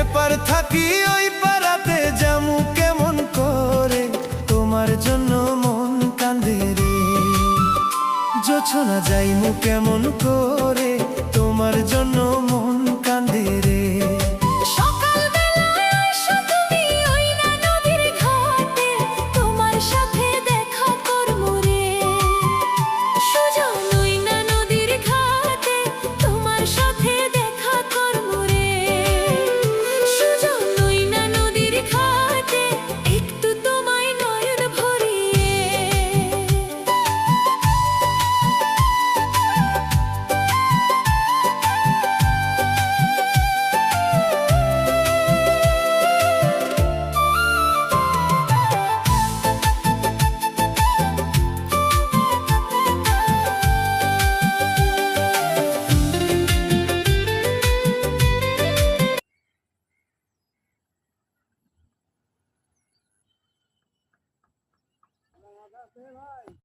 এপার থাকি ওই পারাতে যামু কেমন করে, তোমার জন্য মন কান্দে রে। জোছনা যাইমু কেমন করে, তোমার জন্য মন কান্দে রে।